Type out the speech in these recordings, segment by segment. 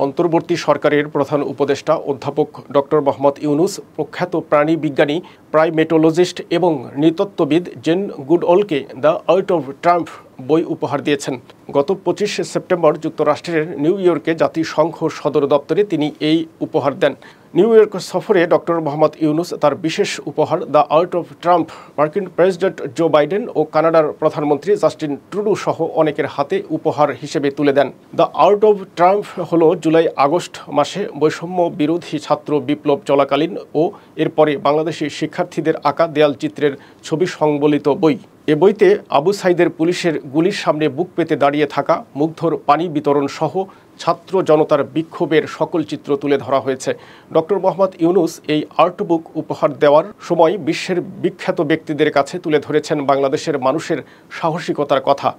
অন্তর্বর্তী সরকারের প্রধান উপদেষ্টা অধ্যাপক ডক্টর মোহাম্মদ ইউনুস প্রখ্যাত প্রাণী বিজ্ঞানী প্রাইমেটোলজিস্ট এবং নৃতত্ত্ববিদ জেন গুডওলকে দ্য আর্ট অব ট্রাম্প বই উপহার দিয়েছেন। গত ২৫ সেপ্টেম্বর যুক্তরাষ্ট্রের নিউ ইয়র্কে জাতিসংঘ সদর দপ্তরে তিনি এই উপহার দেন। নিউ ইয়র্ক সফরে ডক্টর মোহাম্মদ ইউনুস তার বিশেষ উপহার দ্য আর্ট অব ট্রাম্প মার্কিন প্রেসিডেন্ট জো বাইডেন ও কানাডার প্রধানমন্ত্রী জাস্টিন ট্রুডো সহ অনেকের হাতে উপহার হিসেবে তুলে দেন। দ্য আর্ট অব ট্রাম্প হল জুলাই আগস্ট মাসে বৈষম্য বিরোধী ছাত্র বিপ্লব চলাকালীন ও এরপরে বাংলাদেশি শিক্ষার্থীদের আঁকা দেয়াল চিত্রের ছবি সংবলিত বই। এ বইতে আবু সাইদের পুলিশের গুলির সামনে বুক পেতে দাঁড়িয়ে থাকা, মুগ্ধর পানি বিতরণ সহ ছাত্র জনতার বিক্ষোভের সকল চিত্র তুলে ধরা হয়েছে। ডক্টর মোহাম্মদ ইউনুস এই আর্ট বুক উপহার দেওয়ার সময় বিশ্বের বিখ্যাত ব্যক্তিদের কাছে তুলে ধরেছেন বাংলাদেশের মানুষের সাহসিকতার কথা।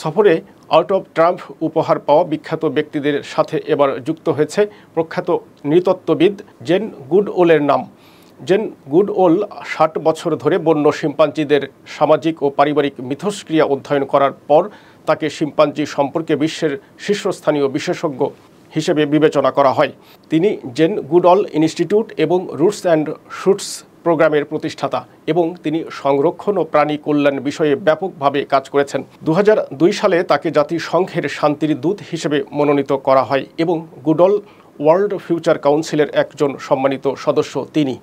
সফরে আর্ট অব ট্রাম্প উপহার পাওয়া বিখ্যাত ব্যক্তিদের সাথে এবার যুক্ত হয়েছে প্রখ্যাত নৃতত্ত্ববিদ জেন গুডওলের নাম। জেন গুডওল ৬০ বছর ধরে বন্য শিম্পাঞ্জিদের সামাজিক ও পারিবারিক মিথস্ক্রিয়া অধ্যয়ন করার পর তাকে শিম্পাঞ্জি সম্পর্কে বিশ্বের শীর্ষস্থানীয় বিশেষজ্ঞ হিসেবে বিবেচনা করা হয়। তিনি জেন গুডওল ইনস্টিটিউট এবং রুটস অ্যান্ড শুটস প্রোগ্রামের প্রতিষ্ঠাতা এবং তিনি সংরক্ষণ ও প্রাণী কল্যাণ বিষয়ে ব্যাপকভাবে কাজ করেছেন। ২০০২ সালে তাকে জাতিসংঘের শান্তির দূত হিসেবে মনোনীত করা হয় এবং গুডওল ওয়ার্ল্ড ফিউচার কাউন্সিলের একজন সম্মানিত সদস্য তিনি।